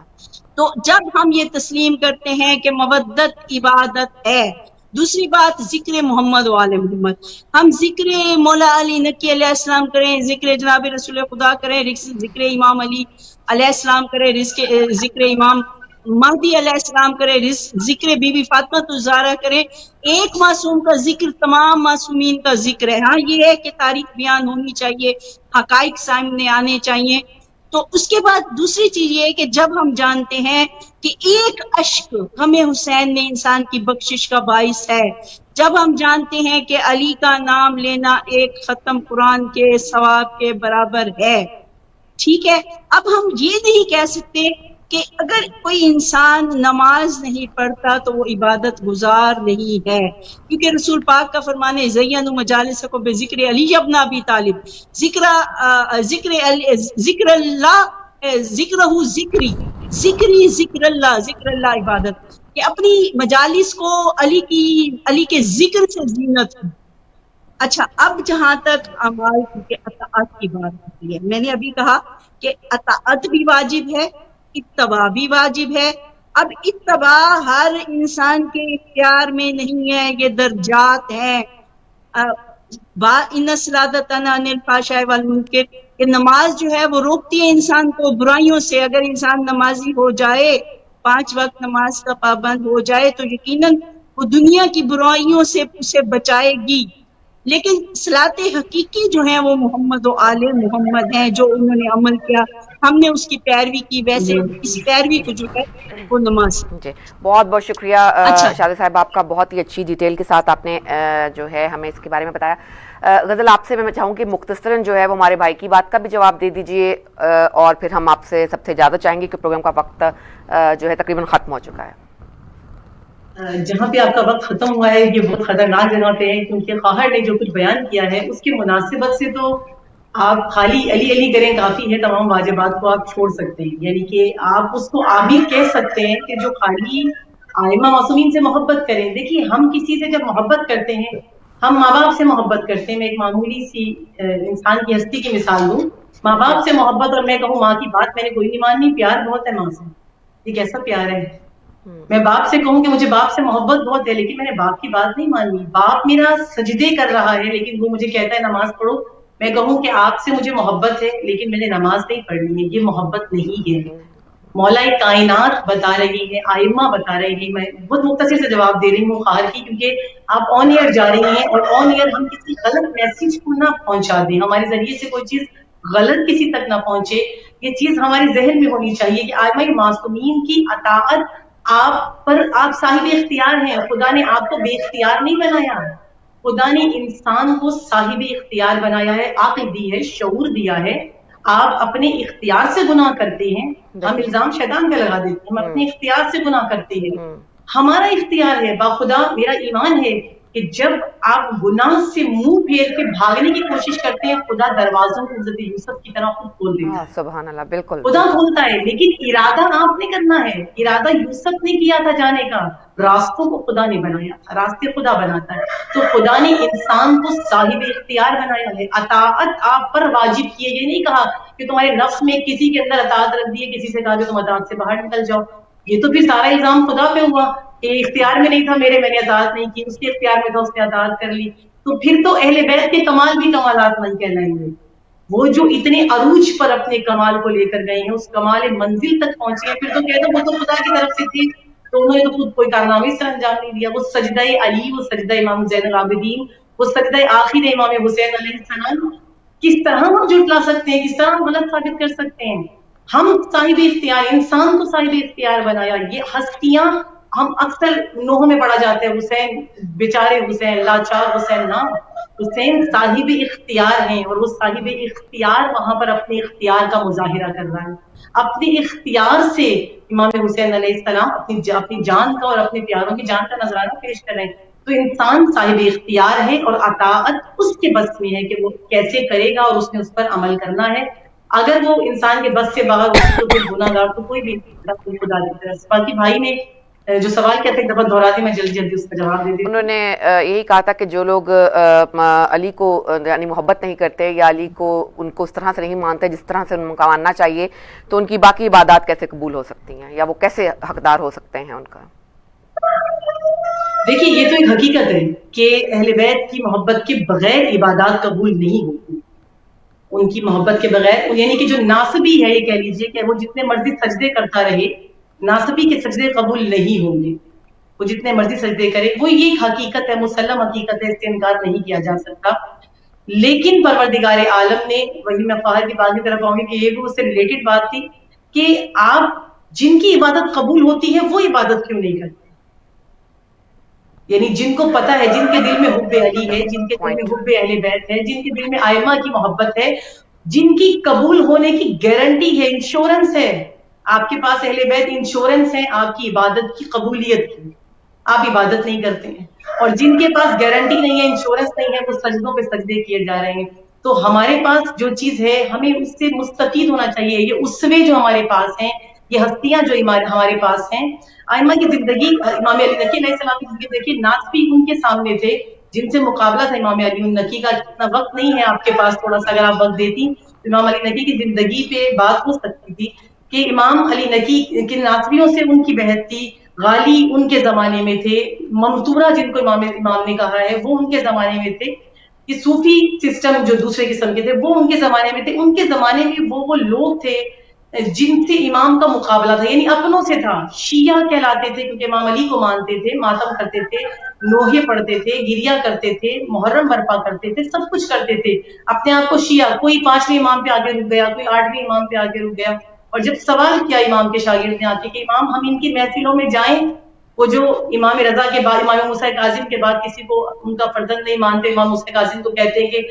تو جب ہم یہ تسلیم کرتے ہیں کہ مودت عبادت ہے. دوسری بات ذکر محمد و آل محمد، ہم ذکر مولا علی نقی علیہ السلام کریں، ذکر جناب رسول خدا کریں، ذکر امام علی علیہ السلام کریں، ذکر امام مہدی علیہ السلام کرے، ذکر بی بی فاطمہ الزہرا کرے. ایک معصوم کا ذکر تمام معصومین کا ذکر ہے. ہاں یہ ہے کہ تاریخ بیان ہونی چاہیے، حقائق سامنے آنے چاہیے. تو اس کے بعد دوسری چیز یہ ہے کہ جب ہم جانتے ہیں کہ ایک اشک غم حسین میں انسان کی بخشش کا باعث ہے، جب ہم جانتے ہیں کہ علی کا نام لینا ایک ختم قرآن کے ثواب کے برابر ہے، ٹھیک ہے. اب ہم یہ نہیں کہہ سکتے کہ اگر کوئی انسان نماز نہیں پڑھتا تو وہ عبادت گزار نہیں ہے، کیونکہ رسول پاک کا فرمان ہے زینوا مجالسکم بذکر علی ابن ابی طالب، ذکر اللہ ذکرہ ذکری، ذکر اللہ عبادت، کہ اپنی مجالس کو علی کے ذکر سے زینت ہو. اچھا، اب جہاں تک اعمال کی اطاعت کی بات ہوتی ہے، میں نے ابھی کہا کہ اطاعت بھی واجب ہے، اتباع بھی واجب ہے. اب اتباع ہر انسان کے اختیار میں نہیں ہے، یہ درجات ہیں. ان الصلاۃ تنہی عن الفحشاء والمنکر، کہ نماز جو ہے وہ روکتی ہے انسان کو برائیوں سے. اگر انسان نمازی ہو جائے، 5 وقت نماز کا پابند ہو جائے تو یقیناً وہ دنیا کی برائیوں سے اسے بچائے گی. لیکن صلاۃ حقیقی جو ہیں وہ محمد و آل محمد ہیں، جو انہوں نے عمل کیا، ہم نے اس کی پیروی کی، ویسے اس پیروی کو جو ہے وہ نماز. جی بہت بہت شکریہ شادی صاحب، آپ کا بہت ہی اچھی ڈیٹیل کے ساتھ آپ نے جو ہے ہمیں اس کے بارے میں بتایا. غزل آپ سے میں چاہوں کہ مختصراً جو ہے وہ ہمارے بھائی کی بات کا بھی جواب دے دیجئے، اور پھر ہم آپ سے سب سے زیادہ چاہیں گے کہ پروگرام کا وقت جو ہے تقریباً ختم ہو چکا ہے. جہاں پہ آپ کا وقت ختم ہوا ہے یہ بہت خطرناک جگہ پہ ہے، کیونکہ خواہر نے جو کچھ بیان کیا ہے اس کی مناسبت سے تو آپ خالی علی علی کریں کافی ہے، تمام واجبات کو آپ چھوڑ سکتے ہیں. یعنی کہ آپ اس کو عابد کہہ سکتے ہیں کہ جو خالی ائمہ معصومین سے محبت کریں. دیکھیے ہم کسی سے جب محبت کرتے ہیں، ہم ماں باپ سے محبت کرتے ہیں. میں ایک معمولی سی انسان کی ہستی کی مثال دوں. ماں باپ سے محبت، اور میں کہوں ماں کی بات میں نے کوئی نہیں ماننی، پیار بہت ہے ماں سے. یہ کیسا پیار ہے؟ میں باپ سے کہوں کہ مجھے باپ سے محبت بہت ہے، لیکن میں نے باپ کی بات نہیں مانی. باپ میرا سجدے کر رہا ہے لیکن وہ مجھے کہتا ہے نماز پڑھو، میں کہوں کہ آپ سے مجھے محبت ہے لیکن میں نے نماز نہیں پڑھنی ہے. یہ محبت نہیں ہے. مولا کائنات بتا رہی ہے، آئمہ بتا رہی ہے. میں بہت مختصر سے جواب دے رہی ہوں خواہر کی، کیونکہ آپ آن ایئر جا رہی ہیں، اور آن ایئر ہم کسی غلط میسج کو نہ پہنچا دیں، ہمارے ذریعے سے کوئی چیز غلط کسی تک نہ پہنچے. یہ چیز ہمارے ذہن میں ہونی چاہیے کہ آئمہ معصومین کی اطاعت آپ پر، آپ صاحب اختیار ہیں. خدا نے آپ کو بے اختیار نہیں بنایا، خدا نے انسان کو صاحب اختیار بنایا ہے، عقل دی ہے، شعور دیا ہے. آپ اپنے اختیار سے گناہ کرتے ہیں، ہم الزام شیطان کا لگا دیتے ہیں، ہم اپنے اختیار سے گناہ کرتے ہیں. ہمارا اختیار ہے، باخدا میرا ایمان ہے کہ جب آپ گناہ سے منہ پھیر کے بھاگنے کی کوشش کرتے ہیں خدا دروازوں کو حضرت یوسف کی طرح خود کھول دیتا ہے. سبحان اللہ, بالکل خدا کھولتا ہے, لیکن ارادہ آپ نے کرنا ہے. ارادہ یوسف نے کیا تھا جانے کا, راستوں کو خدا نے بنایا تھا, راستے خدا بناتا ہے. تو خدا نے انسان کو صاحب اختیار بنایا ہے, اطاعت آپ پر واجب کی ہے. یہ نہیں کہا کہ تمہارے نفس میں کسی کے اندر اطاعت رکھ دی ہے, کسی سے کہا کہ تم اطاعت سے باہر نکل جاؤ. یہ تو پھر سارا الزام خدا پہ ہوا کہ اختیار میں نہیں تھا میرے, میں نے اطاعت نہیں کی, اس کے اختیار میں تھا اس نے اطاعت کر لی. تو پھر تو اہل بیت کے کمال بھی کمالات نہیں کہلائیں گے. وہ جو اتنے عروج پر اپنے کمال کو لے کر گئے ہیں, اس کمال منزل تک پہنچے ہیں, پھر تو کہہ دو وہ تو خدا کی طرف سے تھی, تو انہوں نے تو خود کوئی کارنامے سے انجام نہیں دیا. وہ سجدہ علی, وہ سجدہ امام زین العابدین, وہ سجدہ آخر امام حسین علیہ السلام, کس طرح ہم جھٹلا سکتے ہیں, کس طرح ہم غلط ثابت کر سکتے ہیں؟ ہم صاحب اختیار, انسان کو صاحب اختیار بنایا. یہ ہستیاں ہم اکثر نوحوں میں پڑھا جاتے ہیں, حسین بیچارے حسین, لاچار حسین. نہ, حسین صاحب اختیار ہیں, اور وہ صاحب اختیار وہاں پر اپنے اختیار کا مظاہرہ کر رہا ہے. اپنے اختیار سے امام حسین علیہ السلام اپنی جان کا اور اپنے پیاروں کی جان کا نذرانہ پیش کر رہے ہیں. تو انسان صاحب اختیار ہے, اور اطاعت اس کے بس میں ہے کہ وہ کیسے کرے گا, اور اس نے اس پر عمل کرنا ہے. اگر وہ انسان کے بس سے باہر ہو تو پھر گناہ گار تو کوئی بھی خدا کی طرف. باقی بھائی نے جو سوال کیا تھا ایک دفعہ دہراتی, میں جلدی جلدی اس کا جواب دے دیتی. انہوں نے یہی کہا تھا کہ جو لوگ علی کو یعنی محبت نہیں کرتے, یا علی کو ان کو اس طرح سے نہیں مانتے جس طرح سے ان کو ماننا چاہیے, تو ان کی باقی عبادات کیسے قبول ہو سکتی ہیں, یا وہ کیسے حقدار ہو سکتے ہیں ان کا؟ دیکھیے, یہ تو ایک حقیقت ہے کہ اہل بیت کی محبت کے بغیر عبادات قبول نہیں ہوتی. ان کی محبت کے بغیر, یعنی کہ جو ناصبی ہے, یہ کہہ لیجئے کہ وہ جتنے مرضی سجدے کرتا رہے, ناصبی کے سجدے قبول نہیں ہوں گے. وہ جتنے مرضی سجدے کرے, وہ یہ حقیقت ہے, مسلم حقیقت ہے, اس سے انکار نہیں کیا جا سکتا. لیکن پروردگار عالم نے, وہی میں فاہر کی بات کی طرف آؤں گی کہ یہ بھی اس سے ریلیٹڈ بات تھی, کہ آپ جن کی عبادت قبول ہوتی ہے وہ عبادت کیوں نہیں کرتے؟ یعنی جن کو پتا ہے, جن کے دل میں حب علی ہے, جن کے دل میں حب اہل بیت ہے, جن کے دل میں ائمہ کی محبت ہے, جن کی قبول ہونے کی گارنٹی ہے, انشورنس ہے. آپ کے پاس اہل بیت انشورنس ہے آپ کی عبادت کی قبولیت کی, آپ عبادت نہیں کرتے ہیں. اور جن کے پاس گارنٹی نہیں ہے, انشورنس نہیں ہے, وہ سجدوں پہ سجدے کیے جا رہے ہیں. تو ہمارے پاس جو چیز ہے ہمیں اس سے مستفید ہونا چاہیے. یہ اسوے جو ہمارے پاس ہیں, یہ ہستیاں جو ہمارے پاس ہیں, ائمہ کی زندگی, امام علی نقی علیہ السلام کی زندگی دیکھیے, ناصبی ان کے سامنے تھے جن سے مقابلہ تھا امام علی نقی کا. اتنا وقت نہیں ہے آپ کے پاس, تھوڑا سا اگر آپ وقت دیتی امام علی نقی کی زندگی پہ بات ہو سکتی تھی کہ امام علی نقی کے ناصبیوں سے ان کی بحث تھی. غالی ان کے زمانے میں تھے, ممتورہ جن کو امام نے کہا ہے وہ ان کے زمانے میں تھے, کہ صوفی سسٹم جو دوسرے قسم کے تھے وہ ان کے زمانے میں تھے. ان کے زمانے میں وہ لوگ تھے جن سے امام کا مقابلہ تھا, یعنی اپنوں سے تھا. شیعہ کہلاتے تھے کیونکہ امام علی کو مانتے تھے, ماتم کرتے تھے, نوحے پڑھتے تھے, گریا کرتے تھے, محرم برپا کرتے تھے, سب کچھ کرتے تھے. اپنے آپ کو شیعہ, کوئی 5ویں امام پہ آگے رک گیا, کوئی 8ویں امام پہ آگے رک گیا. اور جب سوال کیا امام کے شاگرد نے آ کے کہ امام ہم ان کی محفلوں میں جائیں, وہ جو امام رضا کے بعد, امام موسیٰ کاظم کے بعد کسی کو ان کا فرزند نہیں مانتے, امام موسیٰ کاظم کو کہتے ہیں کہ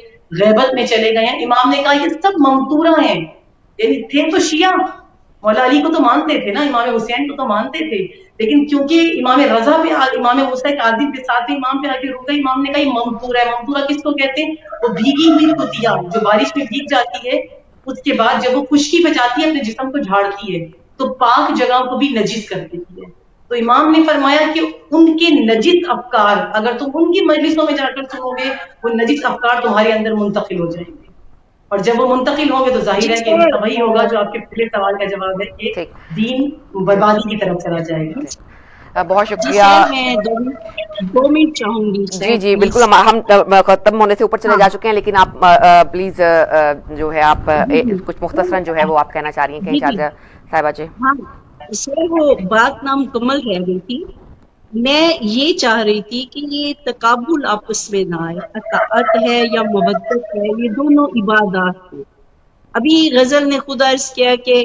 غیبت میں چلے گئے ہیں. امام نے کہا یہ سب ممتورہ ہیں, یعنی تھے تو شیعہ, مولا علی کو تو مانتے تھے نا, امام حسین کو تو مانتے تھے, لیکن کیونکہ امام رضا پہ, امام موسیٰ کاظم پہ 7ویں امام پہ آگے رک گئے, امام نے کہا یہ ممتورہ ہے. ممتورہ کس کو کہتے ہیں؟ وہ بھیگی ہوئی کتیا جو بارش میں بھیگ جاتی ہے, اس کے بعد جب وہ خشکی پہ جاتی ہے اپنے جسم کو جھاڑتی ہے تو پاک جگہ کو بھی نجس کر دیتی ہے. تو امام نے فرمایا کہ ان کے نجس افکار اگر تم ان کی مجلسوں میں جا کر سنو گے, وہ نجس افکار تمہارے اندر منتقل ہو جائیں گے, اور جب وہ منتقل ہوں گے تو ظاہر ہے کہ وہی ہوگا جو آپ کے پہلے سوال کا جواب ہے کہ دین بربادی کی طرف چلا جائے گا. بہت شکریہ. میں 2 منٹ چاہوں گی. جی جی بالکل, ہم ختم ہونے سے اوپر چلے جا چکے ہیں, لیکن آپ پلیز جو ہے آپ کچھ مختصراً جو ہے وہ آپ کہنا چاہ رہی ہیں کہ شاہجہاں صاحبہ جی. ہاں سر, وہ بات نامکمل رہ گئی تھی. میں یہ چاہ رہی تھی کہ یہ تقابل آپس میں نہ آئے, اطاعت ہے یا محبت ہے, یہ دونوں عبادات ہیں. ابھی غزل نے خود عرض کیا کہ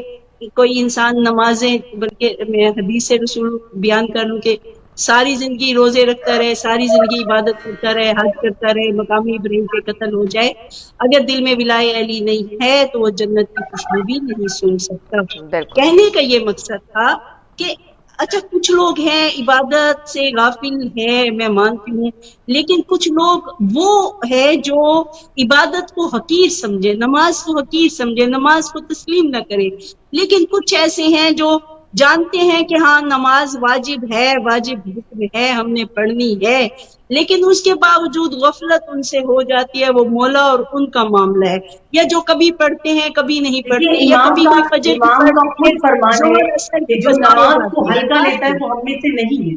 کوئی انسان نمازیں, بلکہ میں حدیث رسول بیان کر لوں کہ ساری زندگی روزے رکھتا رہے, ساری زندگی عبادت کرتا رہے, حج کرتا رہے, مقامی ابراہیم پہ قتل ہو جائے, اگر دل میں ولائے علی نہیں ہے تو وہ جنت کی خوشبو بھی نہیں سن سکتا. کہنے کا یہ مقصد تھا کہ اچھا کچھ لوگ ہیں عبادت سے غافل ہے، میں مانتی ہوں، لیکن کچھ لوگ وہ ہے جو عبادت کو حقیر سمجھے، نماز کو حقیر سمجھے، نماز کو تسلیم نہ کرے. لیکن کچھ ایسے ہیں جو جانتے ہیں کہ ہاں نماز واجب ہے، واجب حکم ہے، ہم نے پڑھنی ہے، لیکن اس کے باوجود غفلت ان سے ہو جاتی ہے، وہ مولا اور ان کا معاملہ ہے. یا جو کبھی پڑھتے ہیں کبھی نہیں پڑھتے، یا کبھی کوئی فجر کی امام پڑھ کا لیتے خود فرمان ہے ظہر اثر کہ کی جو قضا ہو نماز کو جاتی ہلکا لیتا ہے ہے. وہ ہم میں سے نہیں ہے.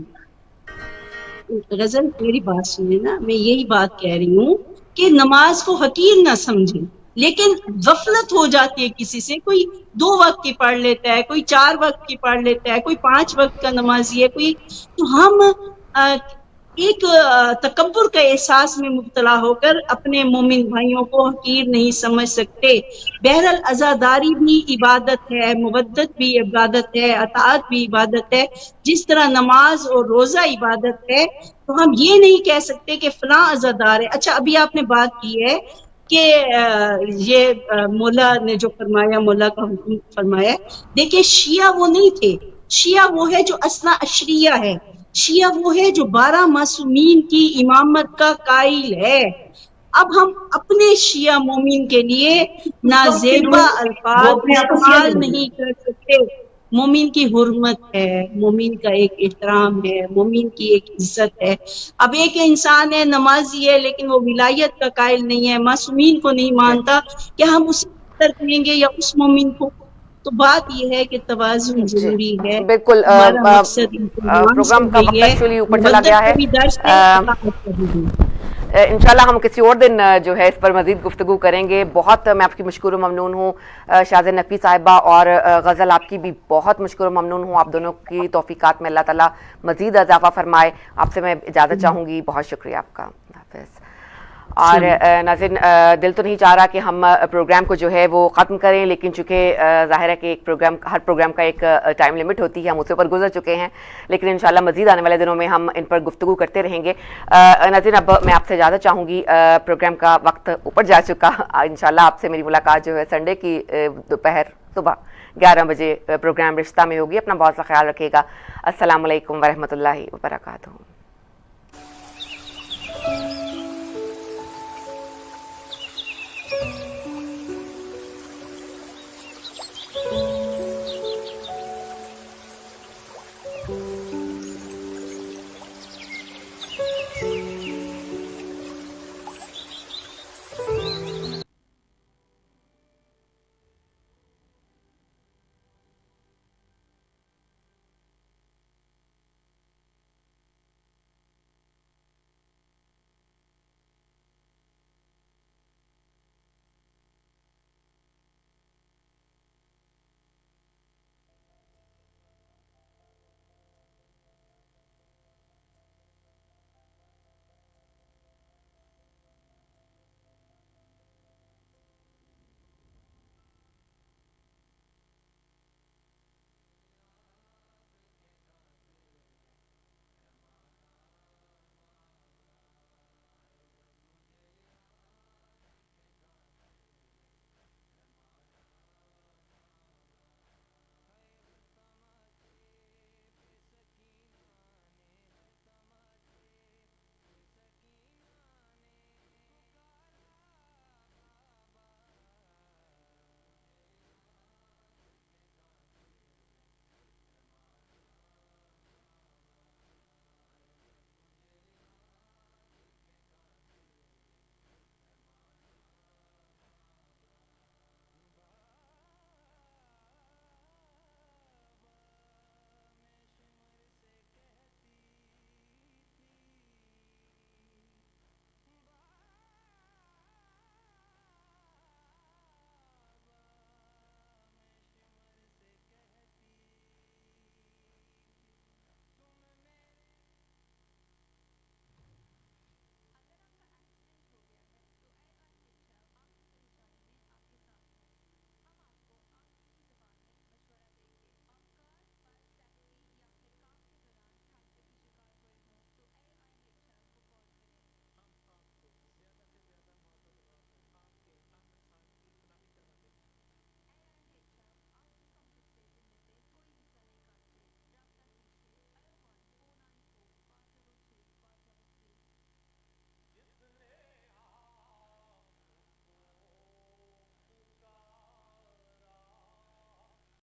غزل میری بات سنیں نا، میں یہی بات کہہ رہی ہوں کہ نماز کو حقیر نہ سمجھیں، لیکن غفلت ہو جاتی ہے کسی سے. کوئی 2 وقت کی پڑھ لیتا ہے، کوئی 4 وقت کی پڑھ لیتا ہے، کوئی 5 وقت کا نمازی ہے، کوئی تو ہم ایک تکبر کا احساس میں مبتلا ہو کر اپنے مومن بھائیوں کو حقیر نہیں سمجھ سکتے. بہرحال عزاداری بھی عبادت ہے، مودت بھی عبادت ہے، اطاعت بھی عبادت ہے. جس طرح نماز اور روزہ عبادت ہے، تو ہم یہ نہیں کہہ سکتے کہ فلاں عزادار ہے. اچھا ابھی آپ نے بات کی ہے کہ یہ مولا نے جو فرمایا، مولا کا حکم فرمایا. دیکھیں شیعہ وہ نہیں تھے، شیعہ وہ ہے جو اثنا عشریہ ہے، شیعہ وہ ہے جو 12 معصومین کی امامت کا قائل ہے. اب ہم اپنے شیعہ مومن کے لیے نازیبا وہ الفاظ اپنے آپ کو شیعہ استعمال سمجھتے ہیں. نہیں کر سکتے. مومن کی حرمت ہے، مومن کا ایک احترام ہے، مومن کی ایک عزت ہے. اب ایک انسان ہے نمازی ہے لیکن وہ ولایت کا قائل نہیں ہے، معصومین کو نہیں مانتا، کہ ہم اسی قدر کریں گے یا اس مومن کو؟ تو بات یہ ہے کہ توازن جی ضروری ہے. بالکل. ہمارا مقصد مسلمان سے پروگرام کا وقت یہی ہے، ایکچولی اوپر چلا گیا مودت ہے. کا بھی درس ہے، اطاعت کا بھی درس ہے. انشاءاللہ ہم کسی اور دن جو ہے اس پر مزید گفتگو کریں گے. بہت میں آپ کی مشکور و ممنون ہوں شاہد نقوی صاحبہ، اور غزل آپ کی بھی بہت مشکور و ممنون ہوں. آپ دونوں کی توفیقات میں اللہ تعالیٰ مزید اضافہ فرمائے. آپ سے میں اجازت چاہوں گی. بہت شکریہ آپ کا. حافظ. اور ناظرین دل تو نہیں چاہ رہا کہ ہم پروگرام کو جو ہے وہ ختم کریں، لیکن چونکہ ظاہر ہے کہ ایک پروگرام، ہر پروگرام کا ایک ٹائم لمٹ ہوتی ہے، ہم اس سے اوپر گزر چکے ہیں، لیکن انشاءاللہ مزید آنے والے دنوں میں ہم ان پر گفتگو کرتے رہیں گے. ناظرین اب میں آپ سے اجازت چاہوں گی، پروگرام کا وقت اوپر جا چکا. انشاءاللہ آپ سے میری ملاقات جو ہے سنڈے کی دوپہر صبح 11 بجے پروگرام رشتہ میں ہوگی. اپنا بہت سا خیال رکھیے گا. السلام علیکم ورحمۃ اللہ وبرکاتہ.